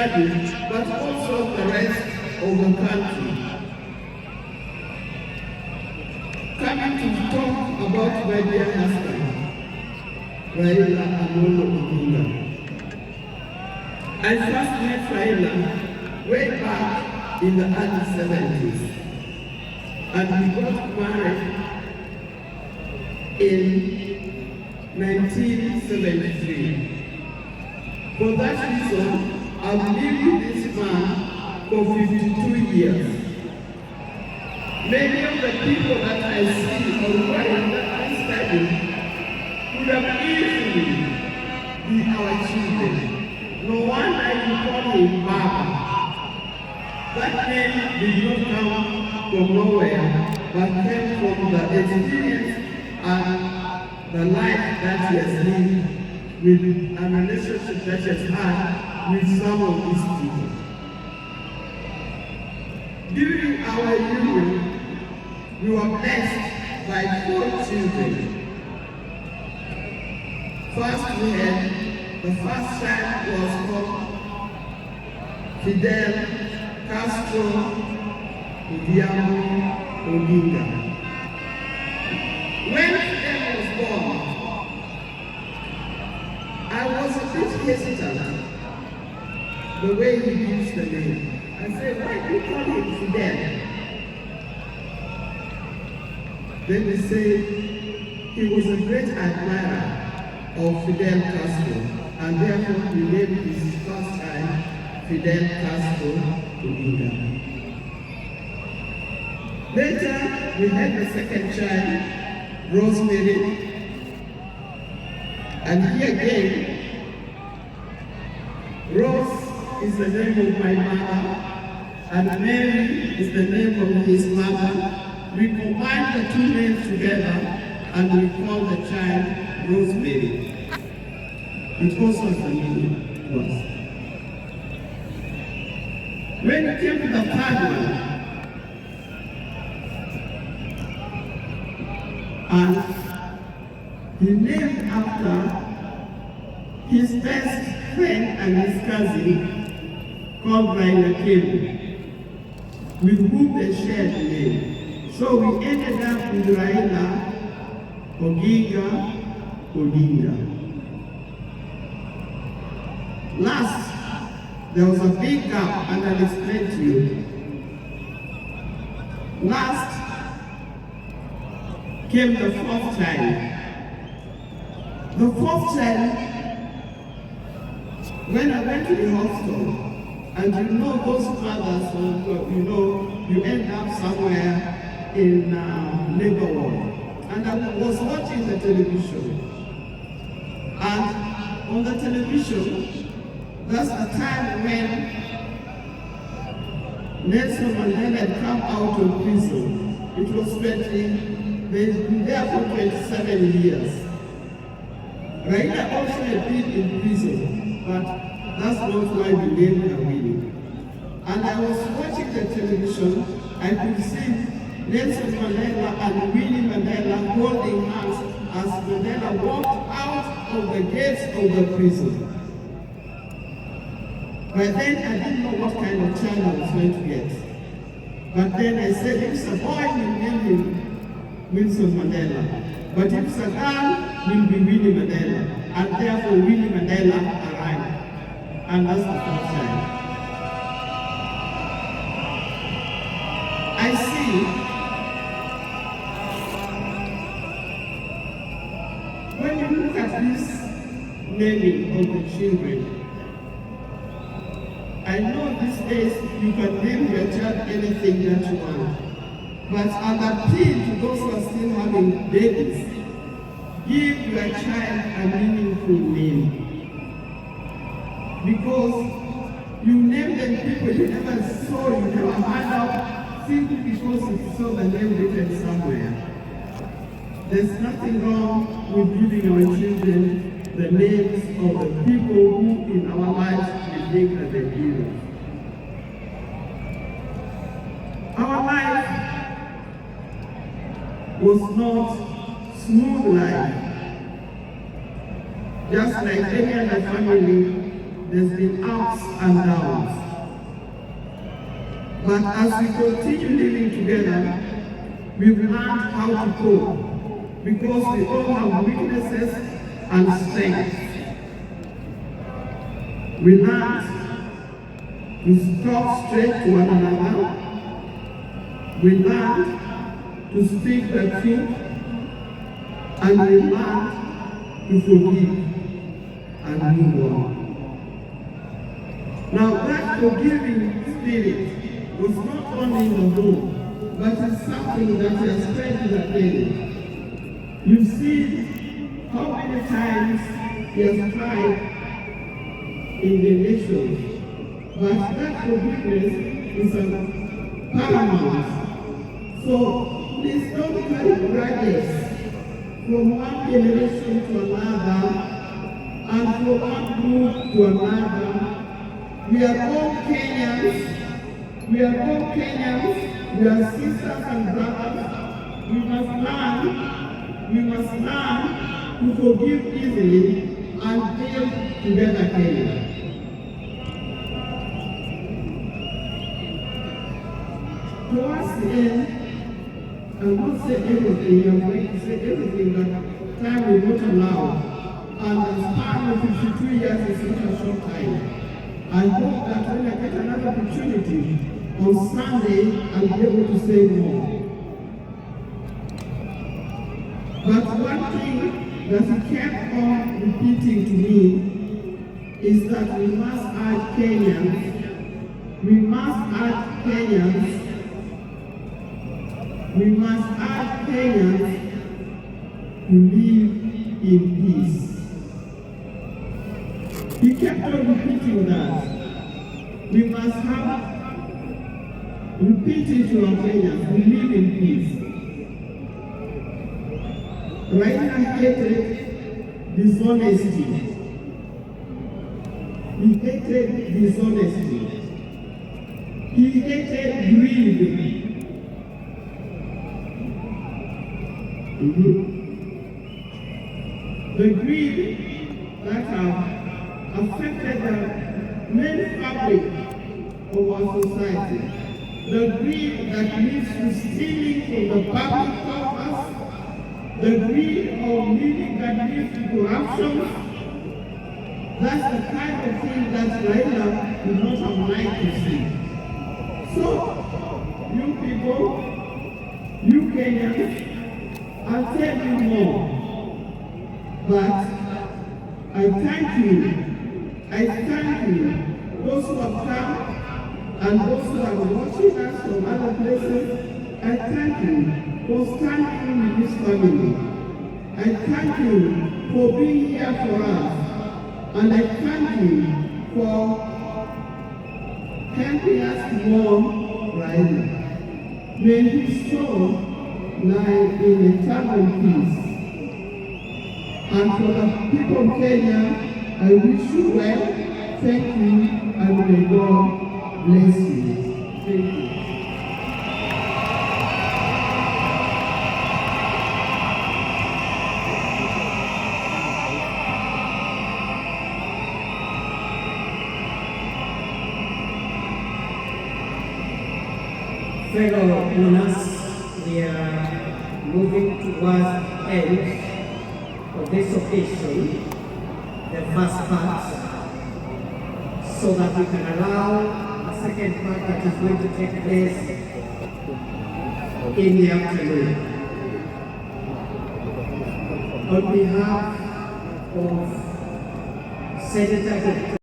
studies, but also the rest of the country. Coming to talk about my dear husband, Raila Amollo Odinga. I first met Raila way back in the early 70s, and we got married in 1973. For that reason, I've lived with this man for 52 years. Many of the people that I see or who are in that study could have easily been our children. No wonder you call him Baba. That name did not come from nowhere, but came from the experience and the life that he has lived with a relationship that he has had with some of these people. During our union, we were blessed by 4 children. First we had, the first child was called Fidel Castro Odinga. When Fidel was born, I was a bit hesitant the way he used the name. I said, why do you call him Fidel? Then they said he was a great admirer of Fidel Castro, and therefore he named his first child Fidel Castro Odinga. Later, we had the second child, Rosemary, and here again, Rose is the name of my mother, and Mary is the name of his mother. We combined the 2 names together and we called the child Rosemary. It also has a meaning to us. When it came to the third one, and he named after his best friend and his cousin called Raila, with whom they shared the name. So we ended up with Raila Odinga. Last, there was a big gap, and I'll explain to you. Last came the 4th child. The 4th child, when I went to the hospital, and you know those fathers, you end up somewhere in labor ward. And I was watching the television. And on the television, that's the time when Nelson Mandela had come out of prison. It was 20, they'd been there for 27 years. Raila also had been in prison, but that's not why we named her Winnie. And I was watching the television, I could see Nelson Mandela and Winnie Mandela holding hands as Mandela walked out of the gates of the prison. By then, I didn't know what kind of child I was going to get. But then I said, if it's a boy, we'll name him Nelson Mandela. But if it's a girl, we'll be Winnie Mandela. And therefore, Winnie Mandela arrived. And that's the first child. I see. When you look at this naming of the children, I know these days you can name your child anything that you want. But an appeal to those who are still having babies, give your child a meaningful name. Because you name them people you never saw, you never heard of, simply because you saw the name written somewhere. There's nothing wrong with giving our children the names of the people who in our lives we think that they're heroes. Our life was not smooth life. Just like any other family, there's been ups and downs. But as we continue living together, we've learned how to cope because we all have weaknesses and strengths. We learned to talk straight to one another. We learned to speak the truth, and we learned to forgive and move on. Now that forgiving spirit was not only in the home, but it's something that has spread to the family. You see how many times he has tried in the nations, but that forgiveness is a paramount. So please don't carry grudges from one generation to another and from one group to another. We are all Kenyans. We are all Kenyans. We are sisters and brothers. We must learn to forgive easily and build together Kenya. Towards the end, I won't say everything. I'm going to say everything, but time will not allow. And the span of 52 years is not a short time. I hope that when I get another opportunity on Sunday, I'll be able to say more. But one thing that he kept on repeating to me is that we must add Kenyans. We must add Kenyans. We must add Kenyans to live in peace. He kept on repeating that. We must repeat it to our Kenyans, we live in peace. Raila hated dishonesty. He hated dishonesty. He hated greed. The greed that have affected the main fabric of our society. The greed that leads to stealing from the public coffers. The greed of living that leads to corruption. That's the kind of thing that Raila would not have liked to see. So, you people, you Kenyans, I'll tell you more. But I thank you. I thank you, those who have come and those who are watching us from other places. I thank you for standing with this family. I thank you for being here for us. And I thank you for helping us mourn Raila. May his soul lie in eternal peace. And for the people of Kenya, I wish you well. Thank you, and may God bless you. Thank you. Fellow Mourns, we are moving towards the end of this occasion, the first part, so that we can allow a second part that is going to take place in the afternoon. On behalf of Senator